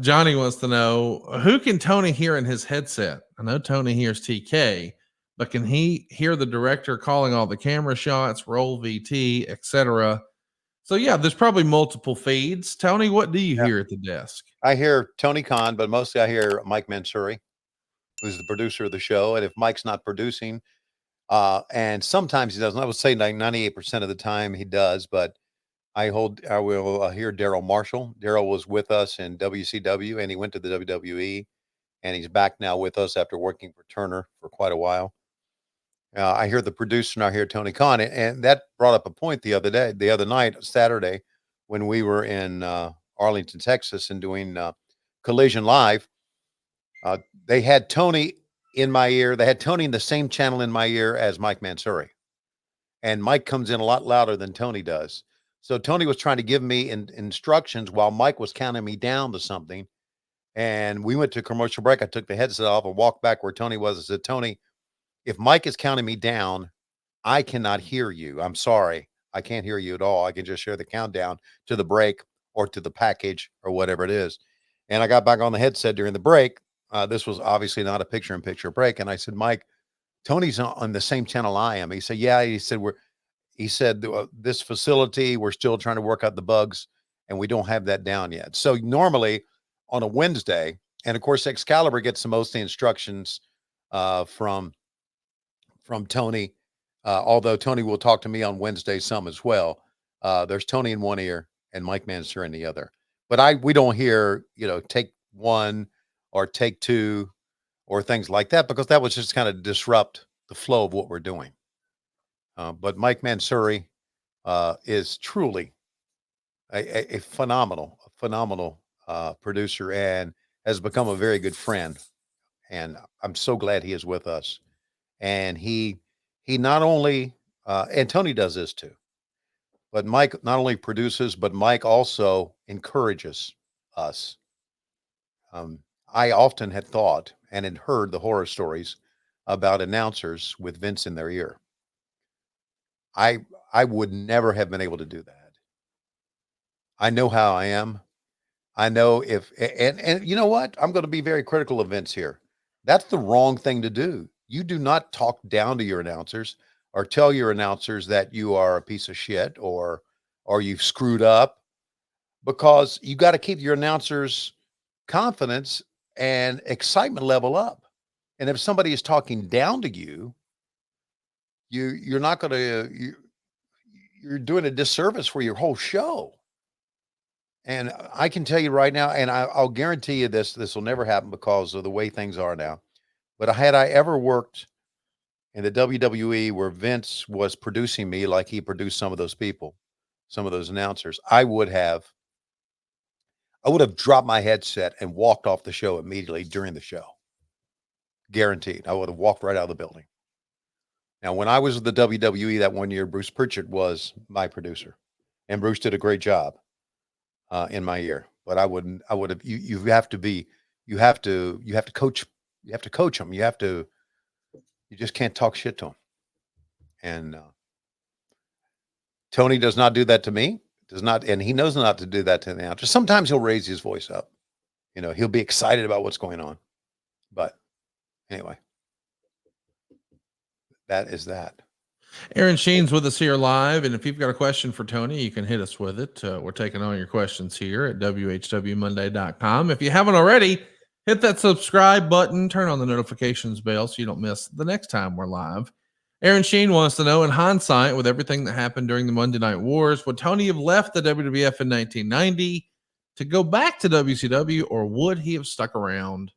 Johnny wants to know who can Tony hear in his headset? I know Tony hears TK, but can he hear the director calling all the camera shots, roll VT, etc.? So yeah, there's probably multiple feeds. Tony, what do you Yeah. hear at the desk? I hear Tony Khan, but mostly I hear Mike Mansouri, who's the producer of the show. And if Mike's not producing, and sometimes he doesn't, I would say like 98% of the time he does, but I will hear Daryl Marshall. Daryl was with us in WCW and he went to the WWE and he's back now with us after working for Turner for quite a while. I hear the producer and I hear Tony Khan, and that brought up a point the other night, Saturday, when we were in Arlington, Texas, and doing Collision Live. Uh, they had Tony in my ear. They had Tony in the same channel in my ear as Mike Mansouri, and Mike comes in a lot louder than Tony does. So Tony was trying to give me instructions while Mike was counting me down to something. And we went to commercial break. I took the headset off and walked back where Tony was. I said, Tony, if Mike is counting me down, I cannot hear you. I'm sorry. I can't hear you at all. I can just share the countdown to the break or to the package or whatever it is. And I got back on the headset during the break. This was obviously not a picture in picture break. And I said, Mike, Tony's on the same channel I am. He said, yeah. He said, this facility, we're still trying to work out the bugs and we don't have that down yet. So normally on a Wednesday, and of course, Excalibur gets the most of the instructions from Tony, although Tony will talk to me on Wednesday some as well. There's Tony in one ear and Mike Mansour in the other. But we don't hear, take one or take two or things like that, because that would just kind of disrupt the flow of what we're doing. But Mike Mansouri is truly a phenomenal producer and has become a very good friend. And I'm so glad he is with us. And he not only and Tony does this too, but Mike not only produces, but Mike also encourages us. I often had thought and had heard the horror stories about announcers with Vince in their ear. I would never have been able to do that. I know how I am. I know and you know what? I'm going to be very critical of Vince here. That's the wrong thing to do. You do not talk down to your announcers or tell your announcers that you are a piece of shit or you've screwed up, because you got to keep your announcers' confidence and excitement level up. And if somebody is talking down to you, you're not going to you're doing a disservice for your whole show. And I can tell you right now, and I'll guarantee you this will never happen because of the way things are now. But had I ever worked in the WWE where Vince was producing me like he produced some of those people, some of those announcers, I would have dropped my headset and walked off the show immediately during the show. Guaranteed. I would have walked right out of the building. Now, when I was with the WWE that one year, Bruce Pritchard was my producer, and Bruce did a great job in my ear. But I would have. You have to be. You have to coach. You have to coach them. You just can't talk shit to them. And Tony does not do that to me. Does not, and he knows not to do that to the announcer. Sometimes he'll raise his voice up. He'll be excited about what's going on. But anyway, that is that. Aaron Sheen's with us here live, and if you've got a question for Tony, you can hit us with it. We're taking all your questions here at whwmonday.com. If you haven't already, hit that subscribe button, turn on the notifications bell so you don't miss the next time we're live. Aaron Sheen wants to know, in hindsight, with everything that happened during the Monday Night Wars, would Tony have left the WWF in 1990 to go back to WCW, or would he have stuck around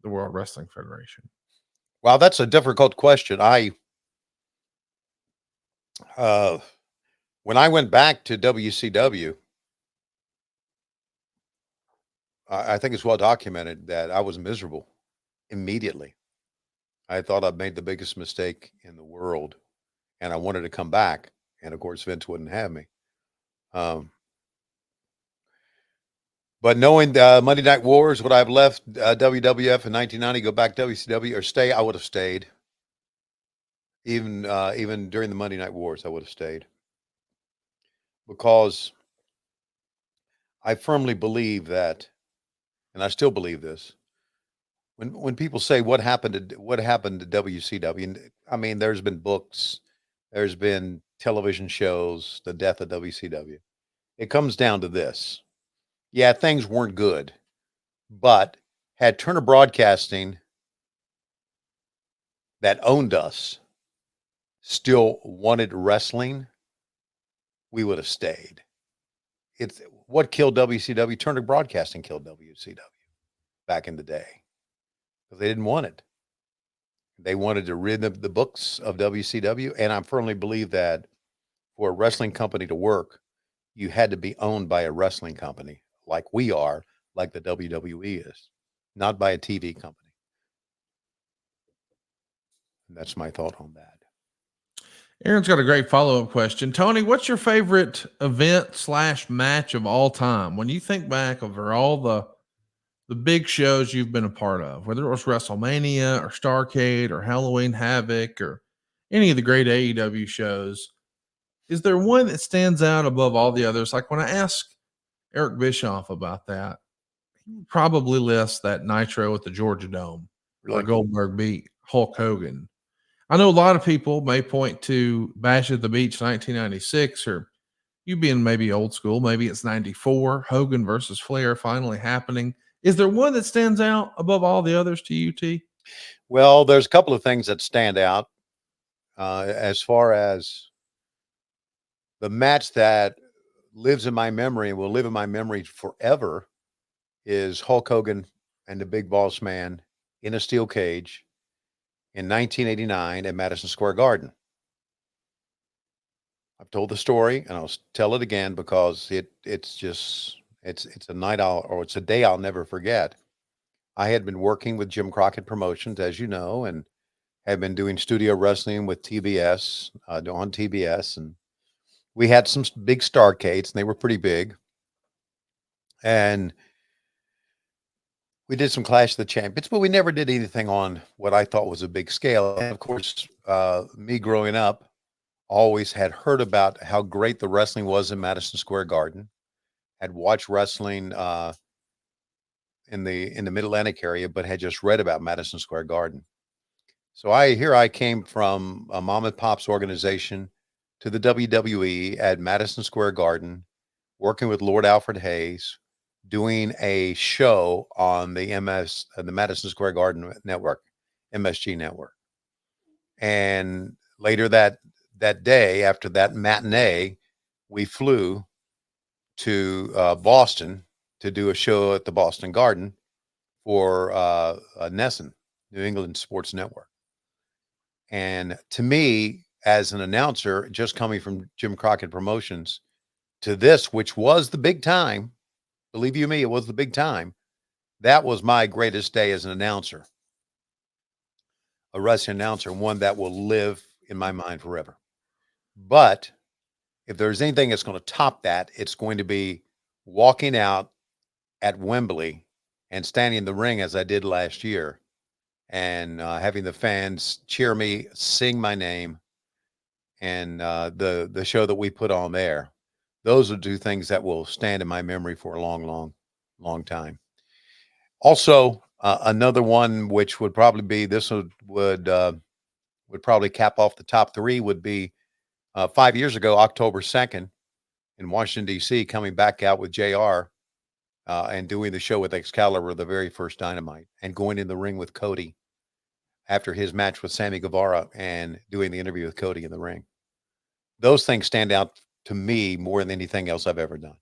the World Wrestling Federation? Wow, that's a difficult question. When I went back to WCW, I think it's well documented that I was miserable immediately. I thought I'd made the biggest mistake in the world, and I wanted to come back. And of course, Vince wouldn't have me. But knowing Monday Night Wars, would I have left WWF in 1990, go back to WCW, or stay? I would have stayed. Even during the Monday Night Wars, I would have stayed, because I firmly believe that and I still believe this. When people say what happened to WCW, and I mean, there's been books, there's been television shows, the death of WCW. It comes down to this. Yeah, things weren't good, but had Turner Broadcasting that owned us still wanted wrestling, we would have stayed. It's what killed WCW. Turner Broadcasting killed WCW back in the day because they didn't want it. They wanted to rid the books of WCW, and I firmly believe that for a wrestling company to work, you had to be owned by a wrestling company like we are, like the WWE is, not by a TV company. And that's my thought on that. Aaron's got a great follow up question. Tony, what's your favorite event slash match of all time? When you think back over all the big shows you've been a part of, whether it was WrestleMania or Starrcade or Halloween Havoc or any of the great AEW shows, is there one that stands out above all the others? Like when I asked Eric Bischoff about that, he would probably list that Nitro at the Georgia Dome where Really? Goldberg beat Hulk Hogan. I know a lot of people may point to Bash at the Beach 1996, or you being maybe old school, maybe it's 94, Hogan versus Flair finally happening. Is there one that stands out above all the others to you, T? Well, there's a couple of things that stand out as far as the match that lives in my memory and will live in my memory forever is Hulk Hogan and the Big Boss Man in a steel cage in 1989 at Madison Square Garden. I've told the story and I'll tell it again because it's a night it's a day I'll never forget. I had been working with Jim Crockett Promotions, as you know, and had been doing studio wrestling with TBS on TBS, and we had some big Starrcades, and they were pretty big. And we did some Clash of the Champions, but we never did anything on what I thought was a big scale. And of course, me growing up, always had heard about how great the wrestling was in Madison Square Garden. Had watched wrestling in the Mid Atlantic area, but had just read about Madison Square Garden. So I came from a mom and pop's organization to the WWE at Madison Square Garden, working with Lord Alfred Hayes, doing a show on the Madison Square Garden network, MSG network. And later that day, after that matinee, we flew to Boston to do a show at the Boston Garden for NESN, New England Sports Network. And to me, as an announcer, just coming from Jim Crockett Promotions to this, which was the big time, believe you me, it was the big time. That was my greatest day as an announcer, a wrestling announcer, one that will live in my mind forever. But if there's anything that's going to top that, it's going to be walking out at Wembley and standing in the ring as I did last year and having the fans cheer me, sing my name, and the show that we put on there. Those are two things that will stand in my memory for a long, long, long time. Also, another one which would probably be would probably cap off the top three would be 5 years ago, October 2nd, in Washington D.C., coming back out with JR and doing the show with Excalibur, the very first Dynamite, and going in the ring with Cody after his match with Sammy Guevara and doing the interview with Cody in the ring. Those things stand out to me more than anything else I've ever done.